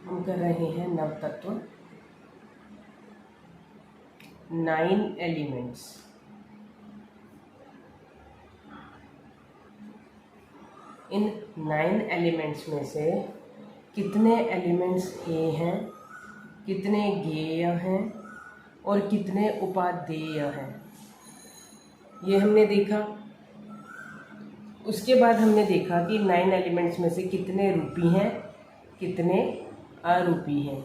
हम कर रहे हैं नव तत्व 9 एलिमेंट्स। इन 9 एलिमेंट्स में से कितने एलिमेंट्स हेय हैं, कितने ज्ञेय हैं और कितने उपादेय हैं, ये हमने देखा। उसके बाद हमने देखा कि 9 एलिमेंट्स में से कितने रूपी हैं, कितने अरूपी हैं।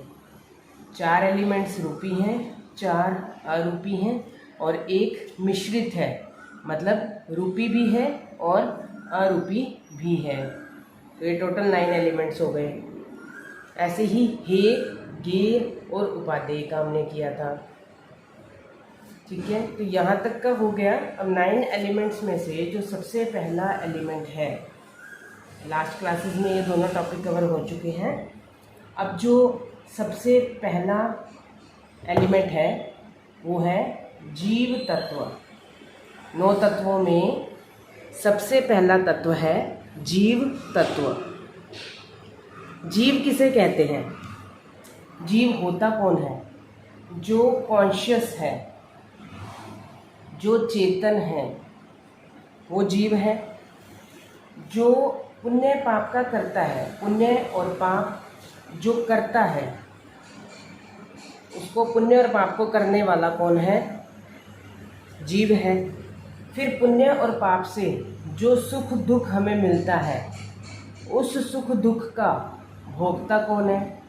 4 एलिमेंट्स रूपी हैं, 4 अरूपी हैं और एक मिश्रित है, मतलब रूपी भी है और अरूपी भी है। तो ये टोटल 9 एलिमेंट्स हो गए। ऐसे ही हेय, ज्ञेय और उपादेय का हमने किया था। ठीक है, तो यहाँ तक का हो गया। अब 9 एलिमेंट्स में से जो सबसे पहला एलिमेंट है, लास्ट क्लासेस में ये दोनों टॉपिक कवर हो चुके हैं। अब जो सबसे पहला एलिमेंट है वो है जीव तत्व। 9 तत्वों में सबसे पहला तत्व है जीव तत्व। जीव किसे कहते हैं? जीव होता कौन है? जो कॉन्शियस है, जो चेतन है, वो जीव है। जो पुण्य पाप का करता है, पुण्य और पाप जो करता है, उसको पुण्य और पाप को करने वाला कौन है? जीव है। फिर पुण्य और पाप से जो सुख दुख हमें मिलता है, उस सुख दुख का भोक्ता कौन है?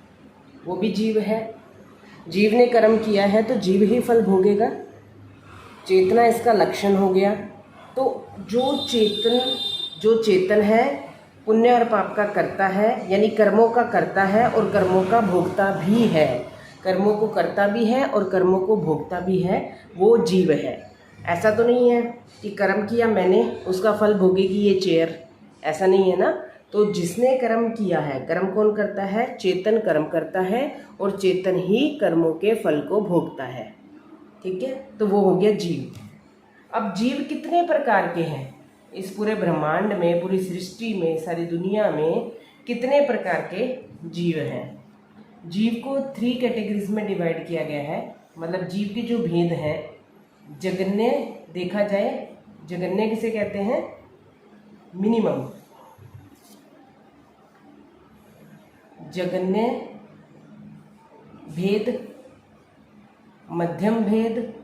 वो भी जीव है। जीव ने कर्म किया है तो जीव ही फल भोगेगा। चेतना इसका लक्षण हो गया। तो जो चेतन है, पुण्य और पाप का करता है, यानी कर्मों का करता है और कर्मों का भोगता भी है, कर्मों को करता भी है और कर्मों को भोगता भी है, वो जीव है। ऐसा तो नहीं है कि कर्म किया मैंने, उसका फल भोगेगी ये चेयर, ऐसा नहीं है ना। तो जिसने कर्म किया है, कर्म कौन करता है? चेतन कर्म करता है और चेतन ही कर्मों के फल को भोगता है। ठीक है, तो वो हो गया जीव। अब जीव कितने प्रकार के हैं? इस पूरे ब्रह्मांड में, पूरी सृष्टि में, सारी दुनिया में कितने प्रकार के जीव हैं? जीव को 3 कैटेगरीज में डिवाइड किया गया है। मतलब जीव के जो भेद हैं, जगन्य देखा जाए, जगन्य किसे कहते हैं? मिनिमम, जगन्य भेद, मध्यम भेद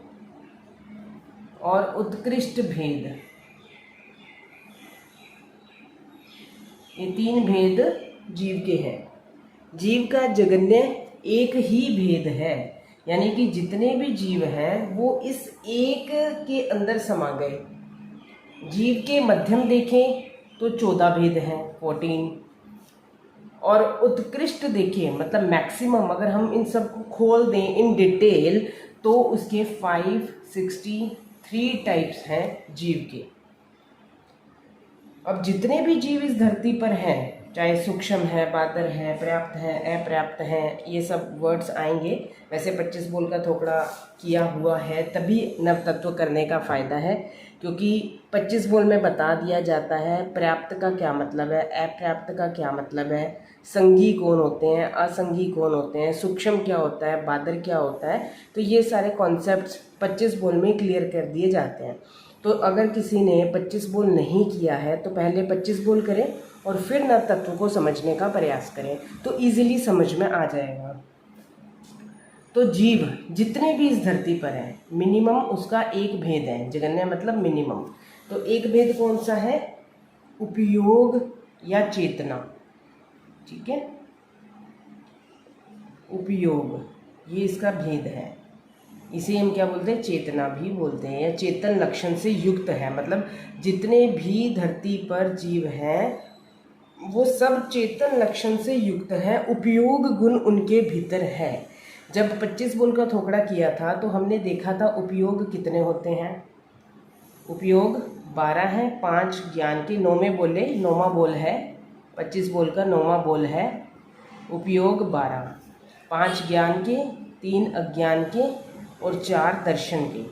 और उत्कृष्ट भेद। ये 3 भेद जीव के हैं। जीव का जगन्य एक ही भेद है, यानी कि जितने भी जीव हैं वो इस एक के अंदर समा गए। जीव के मध्यम देखें तो 14 भेद हैं, 14। और उत्कृष्ट देखें, मतलब मैक्सिमम, अगर हम इन सब को खोल दें इन डिटेल तो उसके 563 टाइप्स हैं जीव के। अब जितने भी जीव इस धरती पर हैं, चाहे सूक्ष्म है, बादर है, पर्याप्त है, अपर्याप्त है, ये सब वर्ड्स आएंगे। वैसे 25 बोल का थोड़ा किया हुआ है, तभी नव तत्व करने का फ़ायदा है, क्योंकि 25 बोल में बता दिया जाता है पर्याप्त का क्या मतलब है, अपर्याप्त का क्या मतलब है, संगी कौन होते हैं, असंगी कौन होते हैं, सूक्ष्म क्या होता है, बादर क्या होता है। तो ये सारे कॉन्सेप्ट्स 25 बोल में क्लियर कर दिए जाते हैं। तो अगर किसी ने 25 बोल नहीं किया है तो पहले 25 बोल करें और फिर नव तत्व को समझने का प्रयास करें, तो इजीली समझ में आ जाएगा। तो जीव जितने भी इस धरती पर हैं, मिनिमम उसका एक भेद है, जगन्य मतलब मिनिमम। तो एक भेद कौन सा है? उपयोग या चेतना। ठीक है, उपयोग, ये इसका भेद है। इसे हम क्या बोलते हैं? चेतना भी बोलते हैं, या चेतन लक्षण से युक्त है। मतलब जितने भी धरती पर जीव हैं वो सब चेतन लक्षण से युक्त है, उपयोग गुण उनके भीतर है। जब 25 बोल का थोकड़ा किया था तो हमने देखा था उपयोग कितने होते हैं। उपयोग 12 है, 5 ज्ञान के, 9वें बोले, 9वां बोल है, 25 बोल का 9वां बोल है। उपयोग 12, 5 ज्ञान के, 3 अज्ञान के और 4 दर्शन के।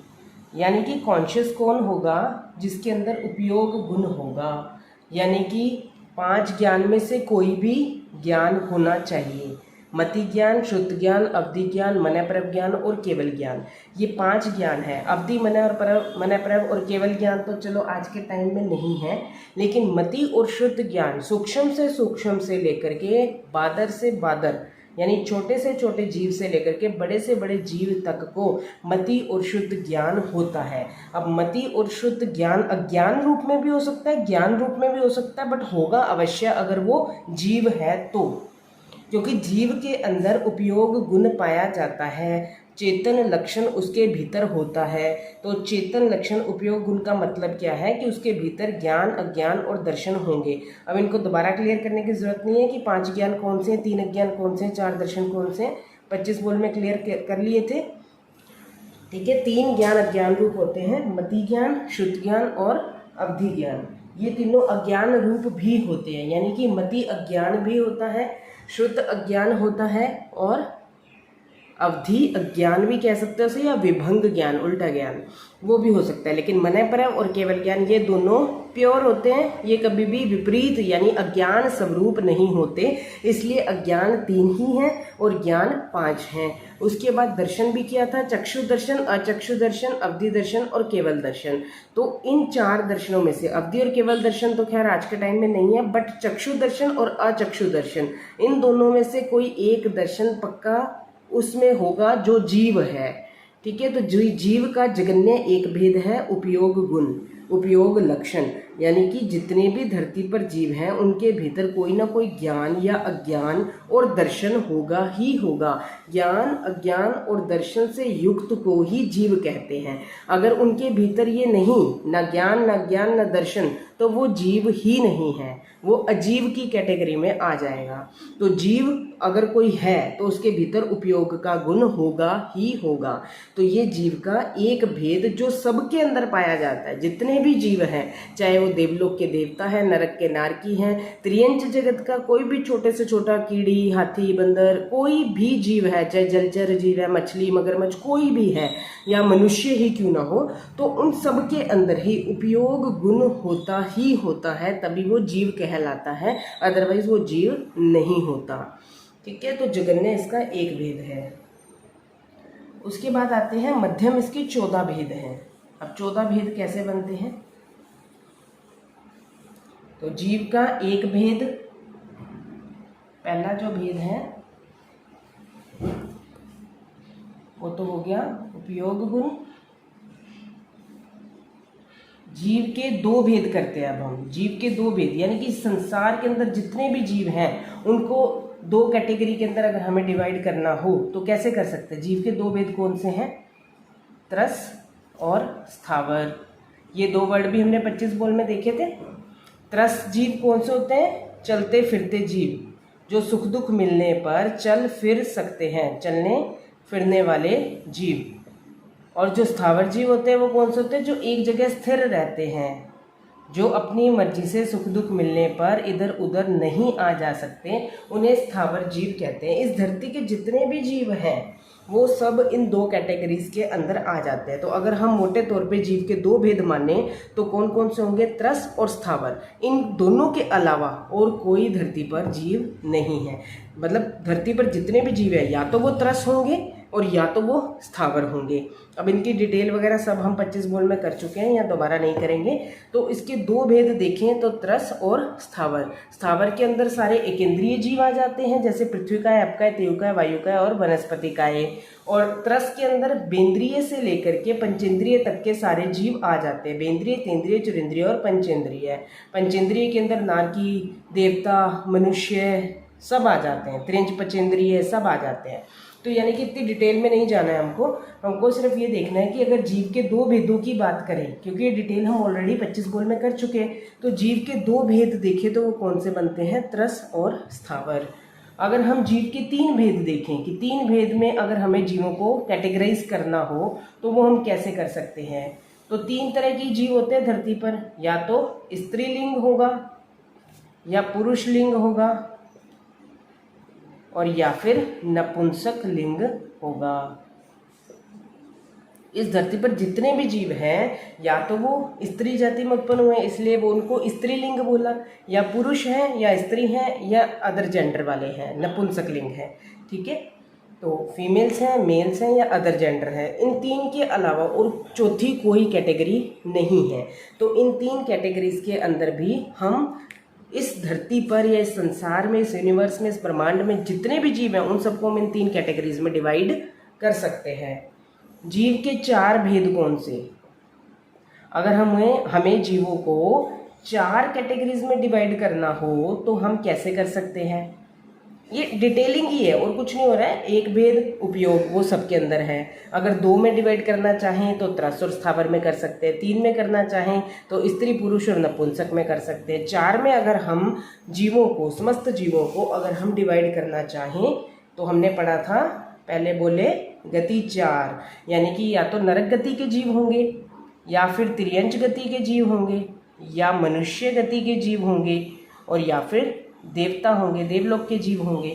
यानी कि कॉन्शियस कौन होगा? जिसके अंदर उपयोग गुण होगा, यानी कि 5 ज्ञान में से कोई भी ज्ञान होना चाहिए। मति ज्ञान, शुद्ध ज्ञान, अवधि ज्ञान, मनःप्रभ ज्ञान और केवल ज्ञान। ये 5 ज्ञान है। अवधि, मनःप्रभ और केवल ज्ञान तो चलो आज के टाइम में नहीं है, लेकिन मति और शुद्ध ज्ञान सूक्ष्म से लेकर के बादर से बादर, यानी छोटे से छोटे जीव से लेकर के बड़े से बड़े जीव तक को मति और शुद्ध ज्ञान होता है। अब मति और शुद्ध ज्ञान अज्ञान रूप में भी हो सकता है, ज्ञान रूप में भी हो सकता है, बट होगा अवश्य अगर वो जीव है तो, क्योंकि जीव के अंदर उपयोग गुण पाया जाता है, चेतन लक्षण उसके भीतर होता है। तो चेतन लक्षण उपयोग गुण का मतलब क्या है कि उसके भीतर ज्ञान, अज्ञान और दर्शन होंगे। अब इनको दोबारा क्लियर करने की जरूरत नहीं है कि 5 ज्ञान कौन से हैं, 3 अज्ञान कौन से हैं, 4 दर्शन कौन से हैं, 25 बोल में क्लियर कर लिए थे। ठीक है, 3 ज्ञान अज्ञान रूप होते हैं, मति ज्ञान, शुद्ध ज्ञान और अवधि ज्ञान। ये तीनों अज्ञान रूप भी होते हैं, यानी कि मति अज्ञान भी होता है, शुद्ध अज्ञान होता है और अवधि अज्ञान भी कह सकते हो उसे, या विभंग ज्ञान, उल्टा ज्ञान, वो भी हो सकता है। लेकिन मनःप्रभ और केवल ज्ञान ये दोनों प्योर होते हैं, ये कभी भी विपरीत यानी अज्ञान स्वरूप नहीं होते, इसलिए अज्ञान 3 ही हैं और ज्ञान 5 हैं। उसके बाद दर्शन भी किया था, चक्षु दर्शन, अचक्षु दर्शन, अवधि दर्शन और केवल दर्शन। तो इन 4 दर्शनों में से अवधि और केवल दर्शन तो खैर आज के टाइम में नहीं है, बट चक्षु दर्शन और अचक्षु दर्शन, इन दोनों में से कोई एक दर्शन पक्का उसमें होगा जो जीव है। ठीक है, तो जीव का जगन्य एक भेद है उपयोग गुण, उपयोग लक्षण, यानी कि जितने भी धरती पर जीव हैं उनके भीतर कोई ना कोई ज्ञान या अज्ञान और दर्शन होगा ही होगा। ज्ञान, अज्ञान और दर्शन से युक्त को ही जीव कहते हैं। अगर उनके भीतर ये नहीं, ना ज्ञान, ना ज्ञान, ना दर्शन, तो वो जीव ही नहीं है, वो अजीव की कैटेगरी में आ जाएगा। तो जीव अगर कोई है तो उसके भीतर उपयोग का गुण होगा ही होगा। तो ये जीव का एक भेद जो सबके अंदर पाया जाता है, जितने भी जीव हैं, चाहे वो देवलोक के देवता है, नरक के नारकी हैं, त्रियंच जगत का कोई भी छोटे से छोटा कीड़ी, हाथी, बंदर, कोई भी जीव है, चाहे जलचर जीव है, मछली, मगरमच्छ, कोई भी है, या मनुष्य ही क्यों ना हो, तो उन सब के अंदर ही उपयोग गुण होता ही होता है, तभी वो जीव कहलाता है, अदरवाइज वो जीव नहीं होता। ठीक है, तो जगन्य इसका एक भेद है। उसके बाद आते हैं मध्यम, इसके 14 भेद हैं। अब 14 भेद कैसे बनते हैं? तो जीव का एक भेद, पहला जो भेद है वो तो हो गया उपयोग गुण। जीव के 2 भेद करते हैं अब हम, जीव के 2 भेद, यानी कि संसार के अंदर जितने भी जीव हैं उनको 2 कैटेगरी के अंदर अगर हमें डिवाइड करना हो तो कैसे कर सकते हैं? जीव के 2 भेद कौन से हैं? त्रस और स्थावर। ये 2 वर्ड भी हमने 25 बोल में देखे थे। त्रस जीव कौन से होते हैं? चलते फिरते जीव, जो सुख दुख मिलने पर चल फिर सकते हैं, चलने फिरने वाले जीव। और जो स्थावर जीव होते हैं वो कौन से होते हैं? जो एक जगह स्थिर रहते हैं, जो अपनी मर्जी से सुख दुख मिलने पर इधर उधर नहीं आ जा सकते, उन्हें स्थावर जीव कहते हैं। इस धरती के जितने भी जीव हैं वो सब इन 2 कैटेगरीज के अंदर आ जाते हैं। तो अगर हम मोटे तौर पे जीव के 2 भेद माने तो कौन कौन से होंगे? त्रस और स्थावर। इन दोनों के अलावा और कोई धरती पर जीव नहीं है। मतलब धरती पर जितने भी जीव है या तो वो त्रस होंगे और या तो वो स्थावर होंगे। अब इनकी डिटेल वगैरह सब हम 25 बोल में कर चुके हैं, या दोबारा नहीं करेंगे। तो इसके 2 भेद देखें तो त्रस और स्थावर। स्थावर के अंदर सारे एकेंद्रीय जीव आ जाते हैं, जैसे पृथ्वी का है, अप का है, तेयु का है, वायु का है और वनस्पति का है। और त्रस के अंदर बेंद्रिय से लेकर के पंचेंद्रिय तक के सारे जीव आ जाते हैं। बेंद्रिय, तेंद्रिय, चुरेंद्रिय और पंचेंद्रिय। पंचेंद्रिय के अंदर नारकी, देवता, मनुष्य सब आ जाते हैं, त्रिंच, पंचेंद्रिय सब आ जाते हैं। तो यानी कि इतनी डिटेल में नहीं जाना है हमको सिर्फ ये देखना है कि अगर जीव के 2 भेदों की बात करें, क्योंकि ये डिटेल हम ऑलरेडी 25 बोल में कर चुके हैं, तो जीव के 2 भेद देखें तो वो कौन से बनते हैं? त्रस और स्थावर। अगर हम जीव के 3 भेद देखें कि 3 भेद में अगर हमें जीवों को कैटेगराइज करना हो तो वो हम कैसे कर सकते हैं? तो 3 तरह की जीव होते हैं धरती पर, या तो स्त्रीलिंग होगा, या पुरुष लिंग होगा, और या फिर नपुंसक लिंग होगा। इस धरती पर जितने भी जीव हैं, या तो वो स्त्री जाति में उत्पन्न हुए इसलिए वो उनको स्त्रीलिंग बोला, या पुरुष हैं या स्त्री हैं या अदर जेंडर वाले हैं, नपुंसक लिंग है। ठीक है, तो फीमेल्स हैं, मेल्स हैं या अदर जेंडर है, इन तीन के अलावा और चौथी कोई कैटेगरी नहीं है। तो इन तीन कैटेगरीज के अंदर भी हम इस धरती पर या इस संसार में, इस यूनिवर्स में, इस ब्रह्मांड में जितने भी जीव हैं उन सबको हम इन तीन कैटेगरीज में डिवाइड कर सकते हैं। जीव के चार भेद कौन से? अगर हमें जीवों को चार कैटेगरीज में डिवाइड करना हो तो हम कैसे कर सकते हैं? ये डिटेलिंग ही है और कुछ नहीं हो रहा है। एक भेद उपयोग वो सबके अंदर है। अगर दो में डिवाइड करना चाहें तो त्रस और स्थावर में कर सकते हैं, तीन में करना चाहें तो स्त्री पुरुष और नपुंसक में कर सकते हैं, चार में अगर हम जीवों को, समस्त जीवों को अगर हम डिवाइड करना चाहें तो हमने पढ़ा था, पहले बोले गति चार, यानी कि या तो नरक गति के जीव होंगे, या फिर तिर्यंच गति के जीव होंगे, या मनुष्य गति के जीव होंगे, और या फिर देवता होंगे, देवलोक के जीव होंगे।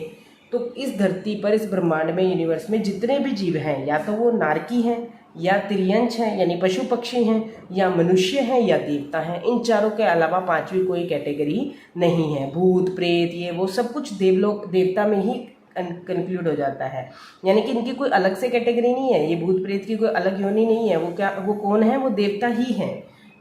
तो इस धरती पर, इस ब्रह्मांड में, यूनिवर्स में जितने भी जीव हैं, या तो वो नारकी हैं, या तिर्यंच हैं यानी पशु पक्षी हैं, या मनुष्य हैं, या देवता हैं। इन चारों के अलावा पांचवी कोई कैटेगरी नहीं है। भूत प्रेत ये वो सब कुछ देवलोक, देवता में ही कंक्लूड हो जाता है, यानी कि इनकी कोई अलग से कैटेगरी नहीं है। ये भूत प्रेत की कोई अलग योनि नहीं है। वो कौन है? वो देवता ही है।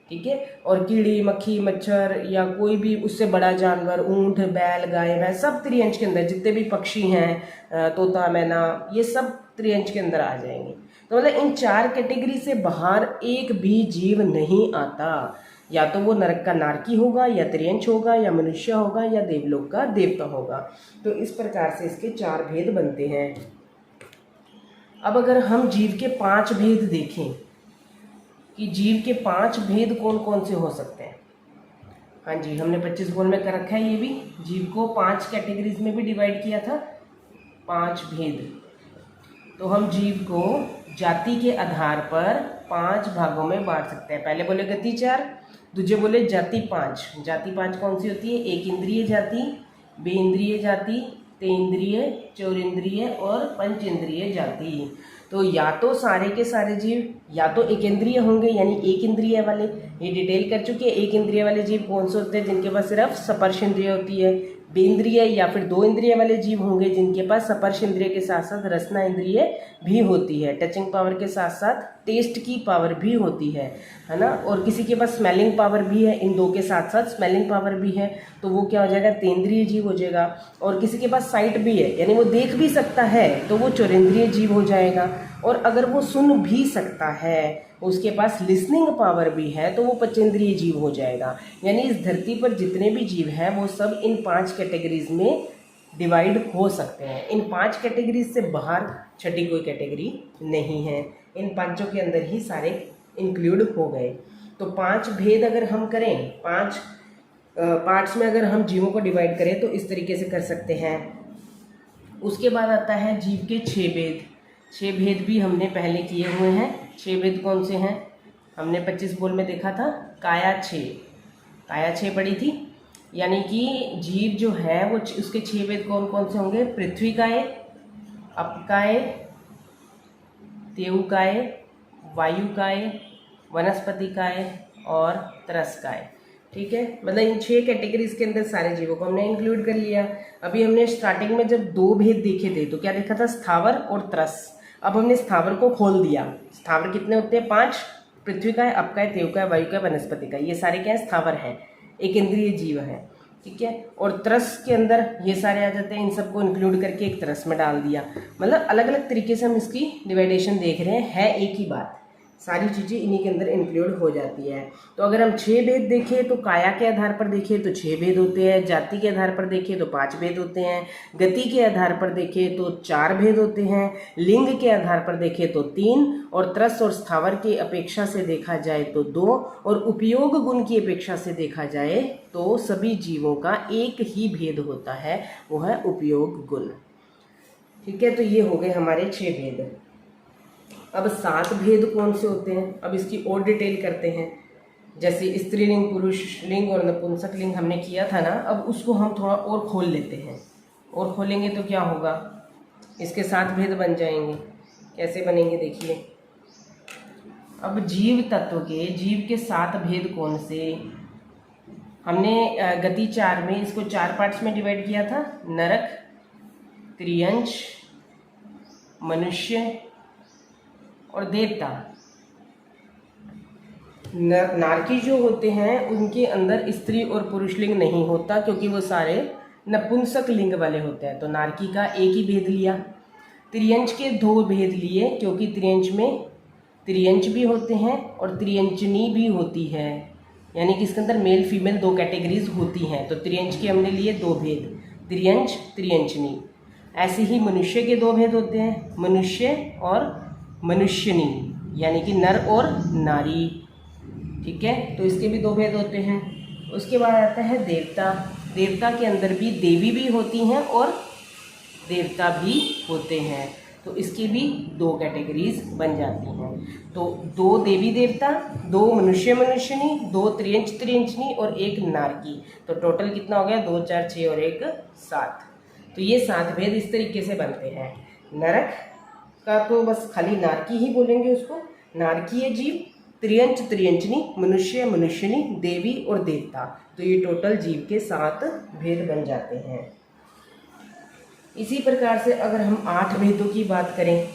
ठीक है, और कीड़ी मक्खी मच्छर या कोई भी उससे बड़ा जानवर, ऊंट बैल गाय भैंस, सब त्रियंच के अंदर, जितने भी पक्षी हैं, तोता मैना, ये सब त्रियंच के अंदर आ जाएंगे। तो मतलब इन चार कैटेगरी से बाहर एक भी जीव नहीं आता। या तो वो नरक का नारकी होगा, या त्रियंच होगा, या मनुष्य होगा, या देवलोक का देवता होगा। तो इस प्रकार से इसके चार भेद बनते हैं। अब अगर हम जीव के पांच भेद देखें कि जीव के पांच भेद कौन कौन से हो सकते हैं। हाँ जी, हमने 25 गोल में कर रखा है। ये भी जीव को पांच कैटेगरीज में भी डिवाइड किया था, पांच भेद। तो हम जीव को जाति के आधार पर पांच भागों में बांट सकते हैं। पहले बोले गति चार, दूसरे बोले जाति पांच। जाति पांच कौन सी होती है? एक इंद्रिय जाति, बेइंद्रिय जाति, तेंद्रिय, चौरिंद्रिय और पंचेंद्रिय जाति। तो या तो सारे के सारे जीव या तो एक इंद्रिय होंगे, यानी एक इंद्रिय वाले, ये डिटेल कर चुके हैं। एक इंद्रिय वाले जीव कौन से होते हैं? जिनके पास सिर्फ स्पर्श इंद्रिय होती है। बेइंद्रिय या फिर दो इंद्रिय वाले जीव होंगे जिनके पास स्पर्श इंद्रिय के साथ साथ रसना इंद्रिय भी होती है, टचिंग पावर के साथ साथ टेस्ट की पावर भी होती है ना। और किसी के पास स्मेलिंग पावर भी है, इन दो के साथ साथ स्मेलिंग पावर भी है, तो वो क्या हो जाएगा? तेंद्रिय जीव हो जाएगा। और किसी के पास साइट भी है, यानी वो देख भी सकता है, तो वो चौरेंद्रिय जीव हो जाएगा। और अगर वो सुन भी सकता है, उसके पास लिसनिंग पावर भी है, तो वो पंचेंद्रिय जीव हो जाएगा। यानी इस धरती पर जितने भी जीव हैं वो सब इन पांच कैटेगरीज में डिवाइड हो सकते हैं। इन पांच कैटेगरीज से बाहर छठी कोई कैटेगरी नहीं है। इन पांचों के अंदर ही सारे इंक्लूड हो गए। तो पांच भेद अगर हम करें, पांच पार्ट्स में अगर हम जीवों को डिवाइड करें तो इस तरीके से कर सकते हैं। उसके बाद आता है जीव के छह भेद। छह भेद भी हमने पहले किए हुए हैं। छह भेद कौन से हैं? हमने 25 बोल में देखा था, काया छह पड़ी थी। यानी कि जीव जो है वो उसके छह भेद कौन कौन से होंगे? पृथ्वी काय, अपकाय, तेउकाय, वायुकाय, वनस्पतिकाय और त्रसकाय। ठीक है, मतलब इन छह कैटेगरीज के अंदर सारे जीवों को हमने इंक्लूड कर लिया। अभी हमने स्टार्टिंग में जब दो भेद देखे थे तो क्या देखा था? स्थावर और त्रस। अब हमने स्थावर को खोल दिया। स्थावर कितने होते हैं? 5, पृथ्वी का है, अपका है, तेव का है, वायु का है, वनस्पति का। ये सारे क्या है? स्थावर हैं, एक इंद्रिय जीव है। ठीक है, और त्रस के अंदर ये सारे आ जाते हैं। इन सबको इंक्लूड करके एक त्रस में डाल दिया। मतलब अलग अलग तरीके से हम इसकी डिवाइडेशन देख रहे हैं, है एक ही बात, सारी चीज़ें इन्हीं के अंदर इंक्लूड हो जाती है। तो अगर हम छह भेद देखें तो काया के आधार पर देखें तो छह भेद होते हैं, जाति के आधार पर देखें तो 5 भेद होते हैं, गति के आधार पर देखें तो 4 भेद होते हैं, लिंग के आधार पर देखें तो 3, और त्रस और स्थावर की अपेक्षा से देखा जाए तो 2, और उपयोग गुण की अपेक्षा से देखा जाए तो सभी जीवों का एक ही भेद होता है, वो है उपयोग गुण। ठीक है, तो ये हो गए हमारे 6 भेद। अब 7 भेद कौन से होते हैं? अब इसकी और डिटेल करते हैं। जैसे स्त्रीलिंग, पुरुष लिंग और नपुंसक लिंग हमने किया था ना, अब उसको हम थोड़ा और खोल लेते हैं। और खोलेंगे तो क्या होगा? इसके 7 भेद बन जाएंगे। कैसे बनेंगे देखिए। अब जीव तत्व के, जीव के 7 भेद कौन से? हमने गति 4 में इसको 4 पार्ट्स में डिवाइड किया था, नरक, त्रियंच, मनुष्य और देवता। नारकी जो होते हैं उनके अंदर स्त्री और पुरुष लिंग नहीं होता, क्योंकि वो सारे नपुंसक लिंग वाले होते हैं। तो नारकी का एक ही भेद लिया। त्रियंच के 2 भेद लिए, क्योंकि त्रियंच में त्रियंच भी होते हैं और त्रियंचनी भी होती है, यानी कि इसके अंदर मेल फीमेल 2 कैटेगरीज होती हैं। तो त्रियंच के हमने लिए 2 भेद, त्रियंच, त्रियंचनी। ऐसे ही मनुष्य के 2 भेद होते हैं, मनुष्य और मनुष्यनी, यानी कि नर और नारी। ठीक है, तो इसके भी 2 भेद होते हैं। उसके बाद आता है देवता। देवता के अंदर भी देवी भी होती हैं और देवता भी होते हैं, तो इसकी भी 2 कैटेगरीज बन जाती हैं। तो 2 देवी देवता, 2 मनुष्य मनुष्यनी, 2 त्रियंच त्रियंचनी और 1 नारकी। तो टोटल कितना हो गया? 2 4 6 और 1 7। तो ये 7 भेद इस तरीके से बनते हैं। नरक का तो बस खाली नारकी ही बोलेंगे उसको, नारकीय जीव, त्रियंच त्रियंचनी, मनुष्य मनुष्यनी, देवी और देवता। तो ये टोटल जीव के 7 भेद बन जाते हैं। इसी प्रकार से अगर हम 8 भेदों की बात करें,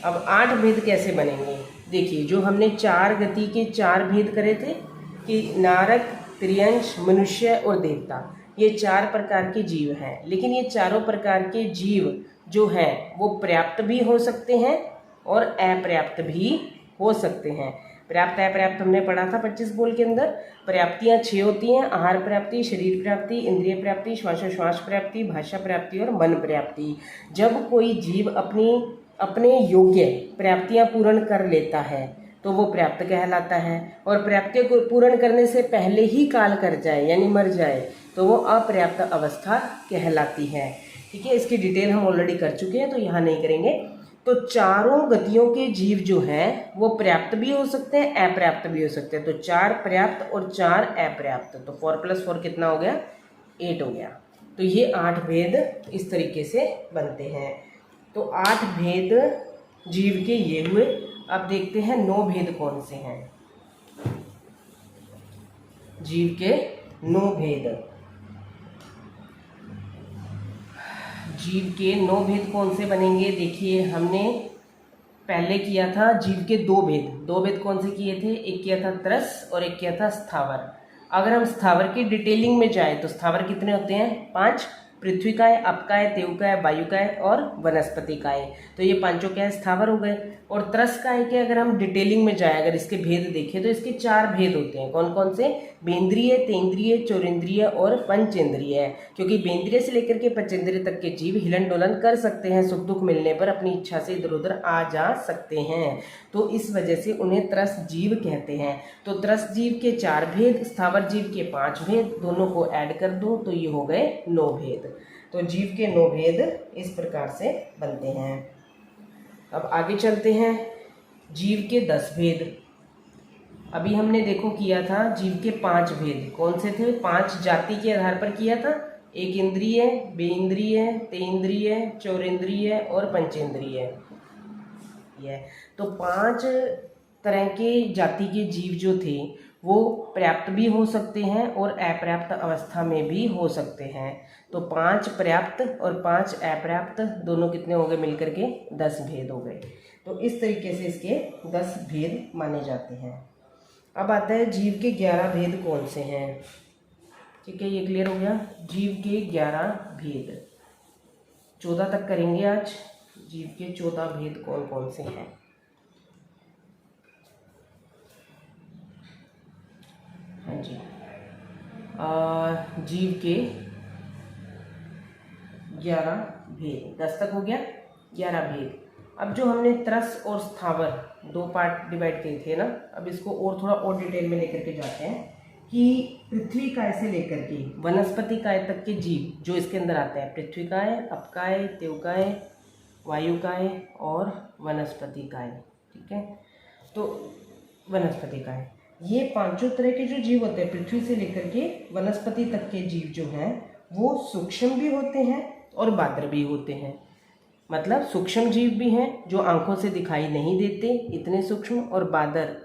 अब 8 भेद कैसे बनेंगे? देखिए, जो हमने 4 गति के 4 भेद करे थे कि नारक, त्रियंच, मनुष्य और देवता, ये 4 प्रकार के जीव हैं। लेकिन ये चारों प्रकार के जीव जो हैं वो पर्याप्त भी हो सकते हैं और अपर्याप्त भी हो सकते हैं। पर्याप्त अपर्याप्त हमने पढ़ा था 25 बोल के अंदर। पर्याप्तियाँ 6 होती हैं, आहार पर्याप्ति, शरीर पर्याप्ति, इंद्रिय पर्याप्ति, श्वासोश्वास पर्याप्ति, भाषा पर्याप्ति और मन पर्याप्ति। जब कोई जीव अपने योग्य पर्याप्तियाँ पूर्ण कर लेता है तो वो पर्याप्त कहलाता है, और पर्याप्तियों को पूर्ण करने से पहले ही काल कर जाए यानी मर जाए तो वो अपर्याप्त अवस्था कहलाती है। ठीक है, इसकी डिटेल हम ऑलरेडी कर चुके हैं तो यहाँ नहीं करेंगे। तो चारों गतियों के जीव जो हैं वो पर्याप्त भी हो सकते हैं, अपर्याप्त भी हो सकते हैं। तो 4 पर्याप्त और 4 अपर्याप्त, तो 4 + 4 कितना हो गया? 8 हो गया। तो ये 8 भेद इस तरीके से बनते हैं। तो 8 भेद जीव के ये हुए। अब देखते हैं 9 भेद कौन से हैं। जीव के 9 भेद, जीव के 9 भेद कौन से बनेंगे? देखिए, हमने पहले किया था जीव के 2 भेद। 2 भेद कौन से किए थे? एक किया था त्रस और एक किया था स्थावर। अगर हम स्थावर की डिटेलिंग में जाए तो स्थावर कितने होते हैं? 5, पृथ्वीकाय, अपकाय, तेवकाय, वायुकाय और वनस्पतिकाय। तो ये 5 क्या है? स्थावर हो गए। और त्रसकाय के अगर हम डिटेलिंग में जाए, अगर इसके भेद देखें तो इसके 4 भेद होते हैं। कौन कौन से? बेंद्रिय, तेंद्रिय, चौरेंद्रिय और पंचेंद्रिय। क्योंकि बेंद्रिय से लेकर के पंचेंद्रिय तक के जीव हिलन डोलन कर सकते हैं, सुख दुख मिलने पर अपनी इच्छा से इधर उधर आ जा सकते हैं, तो इस वजह से उन्हें त्रस जीव कहते हैं। तो त्रस जीव के 4 भेद, स्थावर जीव के 5 भेद, दोनों को ऐड कर दो तो ये हो गए 9 भेद। तो जीव के 9 भेद इस प्रकार से बनते हैं। अब आगे चलते हैं, जीव के 10 भेद। अभी हमने देखो किया था जीव के 5 भेद। कौन से थे? 5 जाति के आधार पर किया था, एक इंद्रिय, बेंद्रिय, तेंद्रिय, चौरेंद्रिय और पंचेंद्रिय। तो 5 तरह के जाति के जीव जो थे वो पर्याप्त भी हो सकते हैं और अपर्याप्त अवस्था में भी हो सकते हैं। तो 5 पर्याप्त और 5 अपर्याप्त दोनों कितने हो गए? मिलकर के 10 भेद हो गए। तो इस तरीके से इसके 10 भेद माने जाते हैं। अब आता है जीव के 11 भेद कौन से हैं। ठीक है, ये क्लियर हो गया। जीव के 11 भेद, 14 तक करेंगे आज। जीव के 14 भेद कौन कौन से हैं? हाँ जी, जीव के 11 भेद, 10 तक हो गया, 11 भेद। अब जो हमने त्रस और स्थावर 2 पार्ट डिवाइड किए थे ना, अब इसको और थोड़ा और डिटेल में लेकर के जाते हैं कि पृथ्वी काय से लेकर के वनस्पति काय तक के जीव जो इसके अंदर आते हैं, पृथ्वी काय, अपकाय, तेवकाय, वायुकाय और वनस्पति काय। ठीक है, तो वनस्पति काय, ये 5 तरह के जो जीव होते हैं पृथ्वी से लेकर के वनस्पति तक के जीव जो हैं वो सूक्ष्म भी होते हैं और बाद्र भी होते हैं। मतलब सूक्ष्म जीव भी हैं जो आंखों से दिखाई नहीं देते, इतने सूक्ष्म, और बादर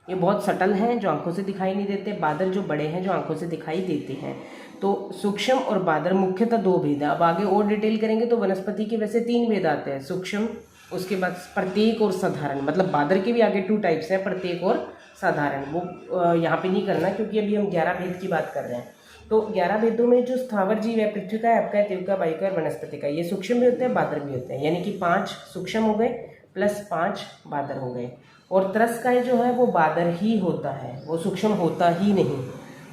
ये बहुत सटल हैं जो आंखों से दिखाई नहीं देते, बादर जो बड़े हैं जो आंखों से दिखाई देते हैं। तो सूक्ष्म और बादर मुख्यतः दो भेद है। अब आगे और डिटेल करेंगे तो वनस्पति के वैसे 3 भेद आते हैं, सूक्ष्म, उसके बाद प्रत्येक और साधारण। मतलब बादर के भी आगे 2 टाइप्स हैं, प्रत्येक और साधारण। वो यहाँ पे नहीं करना क्योंकि अभी हम 11 भेद की बात कर रहे हैं। तो 11 भेदों में जो स्थावर जीव है, पृथ्वी का, आपका, तेव का, वायु का और वनस्पति का, ये सूक्ष्म भी होते हैं, बादर भी होते हैं। यानी कि 5 सूक्ष्म हो गए प्लस 5 बादर हो गए। और त्रस्काय जो है वो बादर ही होता है, वो सूक्ष्म होता ही नहीं।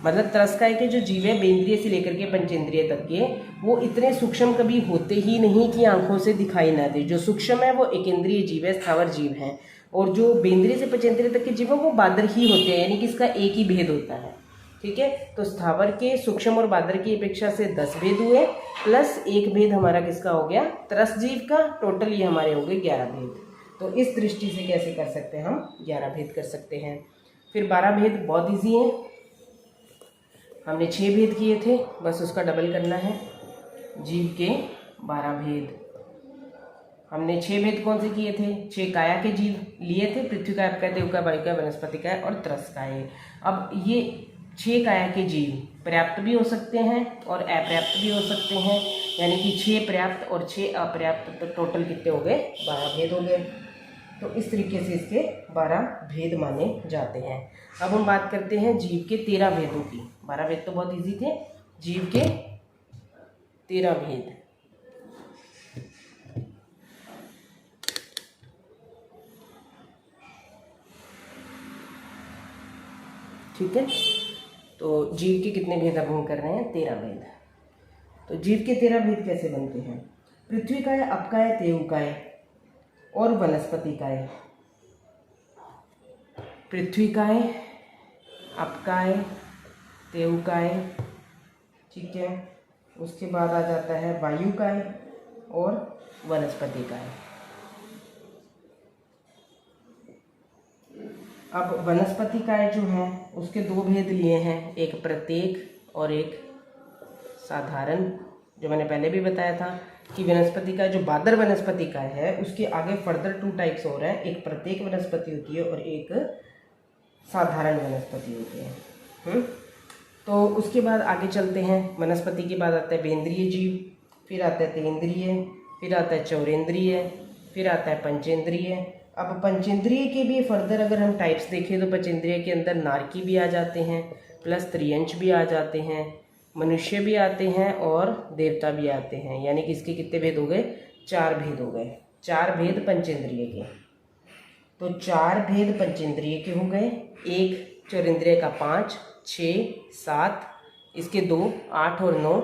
मतलब त्रस्काय के जो जीव है बेंद्रिय से लेकर के पंचेंद्रिय तक के, वो इतने सूक्ष्म कभी होते ही नहीं कि आंखों से दिखाई ना दे। जो सूक्ष्म है वो एकेंद्रीय जीव है, स्थावर जीव हैं, और जो बेंद्रिय से पंचेंद्रिय तक के जीव है वो बादर ही होते हैं, यानी कि इसका एक ही भेद होता है। ठीक है, तो स्थावर के, सूक्ष्म और बादर की अपेक्षा से 10 भेद हुए, प्लस एक भेद हमारा किसका हो गया, त्रस जीव का। टोटल ये हमारे हो गए 11 भेद। तो इस दृष्टि से कैसे कर सकते हैं हम, 11 भेद कर सकते हैं। फिर 12 भेद बहुत ईजी हैं, हमने 6 भेद किए थे, बस उसका डबल करना है। जीव के 12 भेद, हमने 6 भेद कौन से किए थे, 6 काया के जीव लिए थे, पृथ्वी का, आपका, देव का, वायु का, वनस्पति का और त्रस्काय। अब ये 6 काया के जीव पर्याप्त भी हो सकते हैं और अपर्याप्त भी हो सकते हैं, यानी कि 6 पर्याप्त और 6 अपर्याप्त, तो टोटल कितने हो गए, 12 भेद हो गए। तो इस तरीके से इसके 12 भेद माने जाते हैं। अब हम बात करते हैं जीव के 13 भेदों की। 12 भेद तो बहुत इजी थे, जीव के 13 भेद। ठीक है, तो जीव के कितने भेद अब हम कर रहे हैं, 13 भेद। तो जीव के 13 भेद कैसे बनते हैं, पृथ्वी काय, अपकाय, तेवकाय और वनस्पति काय। पृथ्वी काय, अपकाय, तेवकाय, ठीक है, उसके बाद आ जाता है वायु काय और वनस्पति काय। अब वनस्पति काय जो है उसके 2 भेद लिए हैं, एक प्रत्येक और एक साधारण। जो मैंने पहले भी बताया था कि वनस्पति का, जो बादर वनस्पति का है, उसके आगे फर्दर 2 टाइप्स हो रहे हैं, एक प्रत्येक वनस्पति होती है और एक साधारण वनस्पति होती है। तो उसके बाद आगे चलते हैं, वनस्पति के बाद आता है बेंद्रिय जीव, फिर आता है तेंद्रिय, फिर आता है चौरेंद्रिय, फिर आता है पंचेंद्रिय। अब पंचेंद्रिय के भी फर्दर अगर हम टाइप्स देखें तो पंचेंद्रिय के अंदर नारकी भी आ जाते हैं, प्लस त्रियंच भी आ जाते हैं, मनुष्य भी आते हैं और देवता भी आते हैं। यानी कि इसके कितने भेद हो गए, 4 भेद हो गए। 4 भेद पंचेंद्रिय के, तो 4 भेद पंचेंद्रिय के हो गए, एक चौरेंद्रिय का 5, 6, 7, इसके 2, 8 और 9,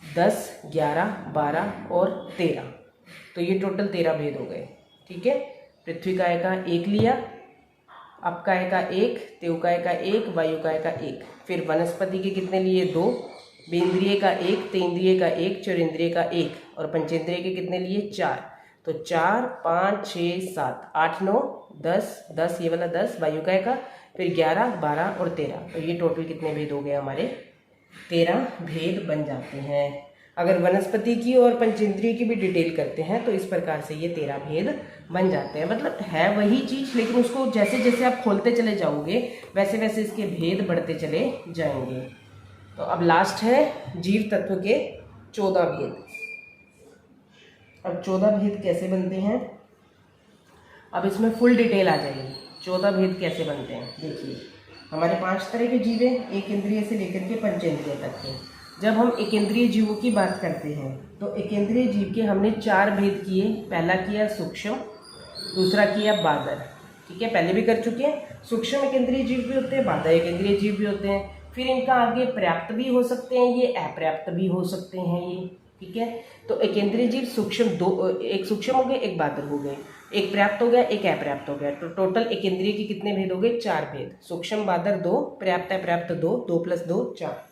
10, 11, 12 और 13। तो ये टोटल 13 भेद हो गए। ठीक है, पृथ्वी काय का 1 लिया, अपकाय का 1, तेवकाय का 1, वायु काय का 1। फिर वनस्पति के कितने लिए, 2, बेंद्रिय का 1, तेंद्रिय का 1, चौरेंद्रिय का 1 और पंचेंद्रिय के कितने लिए, 4। तो 4, 5, 6, 7, 8, 9, 10, 10 ये वाला 10 वायु काय का, फिर 11, 12 और 13। तो ये टोटल कितने भेद हो गए हमारे, 13 भेद बन जाते हैं। अगर वनस्पति की और पंचेंद्रिय की भी डिटेल करते हैं तो इस प्रकार से ये 13 भेद बन जाते हैं। मतलब है वही चीज़, लेकिन उसको जैसे जैसे आप खोलते चले जाओगे वैसे वैसे इसके भेद बढ़ते चले जाएंगे। तो अब लास्ट है जीव तत्व के 14 भेद। अब 14 भेद कैसे बनते हैं, अब इसमें फुल डिटेल आ जाएगी। 14 भेद कैसे बनते हैं, देखिए हमारे 5 तरह के जीव हैं, एक इंद्रिय से लेकर के पंचेंद्रिय तक के। जब हम एकेंद्रीय जीवों की बात करते हैं तो एकेंद्रीय जीव के हमने 4 भेद किए। पहला किया सूक्ष्म, दूसरा किया बादर। ठीक है, पहले भी कर चुके हैं। सूक्ष्म एकेंद्रीय जीव भी होते हैं, बादर एकेंद्रीय जीव भी होते हैं। फिर इनका आगे पर्याप्त भी हो सकते हैं, ये अपर्याप्त भी हो सकते हैं ये। ठीक है, तो एकेंद्रीय जीव सूक्ष्म 2, एक सूक्ष्म हो गए, एक बादर हो गए, एक पर्याप्त हो गया, एक अपर्याप्त हो गया। तो टोटल एकेंद्रीय के कितने भेद हो गए, 4 भेद। सूक्ष्म बादर 2, पर्याप्त अपर्याप्त 2, 2 + 2 4।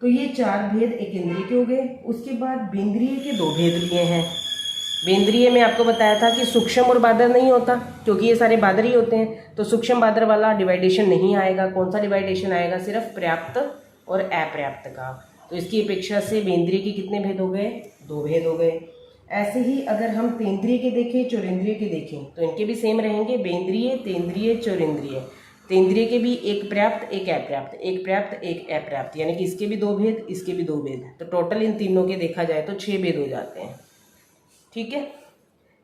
तो ये 4 भेद एकेंद्रीय के हो गए। उसके बाद बेंद्रिय के 2 भेद लिए हैं। बेंद्रिय में आपको बताया था कि सूक्ष्म और बादर नहीं होता, क्योंकि ये सारे बादर ही होते हैं, तो सूक्ष्म बादर वाला डिवाइडेशन नहीं आएगा। कौन सा डिवाइडेशन आएगा, सिर्फ पर्याप्त और अपर्याप्त का। तो इसकी अपेक्षा से बेंद्रिय के कितने भेद हो गए, 2 भेद हो गए। ऐसे ही अगर हम तेंद्रिय के देखें, चौरेंद्रिय के देखें तो इनके भी सेम रहेंगे, बेंद्रिय, तेंद्रिय, चौरेंद्रिय। तेंद्रिय के भी एक पर्याप्त, एक अपर्याप्त, एक पर्याप्त, एक अपर्याप्त, यानी कि इसके भी 2 भेद, इसके भी 2 भेद, तो टोटल इन तीनों के देखा जाए तो 6 भेद हो जाते हैं। ठीक है,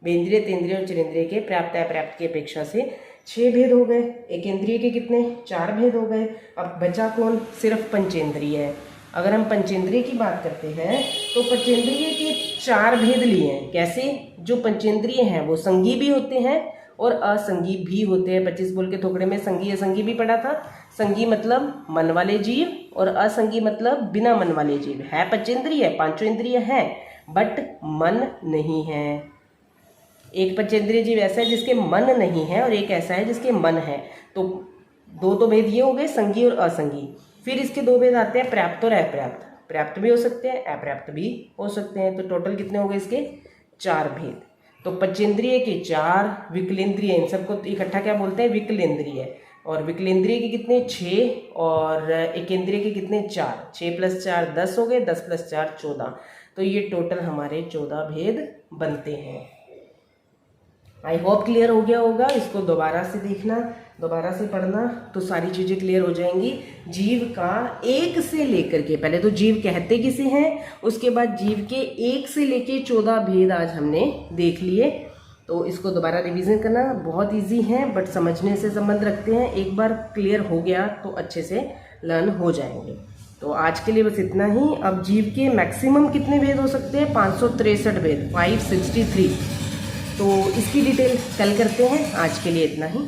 बेंद्रिय, तेंद्रिय और चौरेंद्रिय के पर्याप्त अपर्याप्त की अपेक्षा से 6 भेद हो गए। एकेंद्रिय के कितने? 4 भेद हो गए। अब बचा कौन? सिर्फ पंचेंद्रिय है। अगर हम पंचेंद्रिय की बात करते हैं तो पंचेंद्रिय के 4 भेद लिए हैं। कैसे? जो पंचेंद्रिय हैं वो संगी भी होते हैं और असंगी भी होते हैं। 25 बोल के थोकड़े में संगी असंगी भी पढ़ा था। संगी मतलब मन वाले जीव और असंगी मतलब बिना मन वाले जीव। है पंचेंद्रिय, पांचों इंद्रिय है, बट मन नहीं है। एक पंचेंद्रिय जीव ऐसा है जिसके मन नहीं है और एक ऐसा है जिसके मन है। तो दो भेद ये हो गए, संगी और असंगी। फिर इसके 2 भेद आते हैं, पर्याप्त और अपर्याप्त। पर्याप्त भी हो सकते हैं, अपर्याप्त भी हो सकते हैं। तो टोटल कितने हो गए इसके? 4 भेद। तो पंचेंद्रिय के 4, विकलेंद्रिय, इन सबको इकट्ठा क्या बोलते हैं? विकलेंद्रिय। और विकलेंद्रिय के कितने? 6 और एकेंद्रिय के कितने? 4। 6 + 4 10 हो गए, 10 + 4 14। तो ये टोटल हमारे 14 भेद बनते हैं। आई होप क्लियर हो गया होगा। इसको दोबारा से देखना, दोबारा से पढ़ना तो सारी चीज़ें क्लियर हो जाएंगी। जीव का 1 से लेकर के, पहले तो जीव कहते किसे हैं, उसके बाद जीव के 1 से लेके 14 भेद आज हमने देख लिए। तो इसको दोबारा रिवीजन करना, बहुत इजी है बट समझने से संबंध रखते हैं। एक बार क्लियर हो गया तो अच्छे से लर्न हो जाएंगे। तो आज के लिए बस इतना ही। अब जीव के मैक्सिमम कितने भेद हो सकते हैं? 563 भेद, 563। तो इसकी डिटेल कल करते हैं। आज के लिए इतना ही।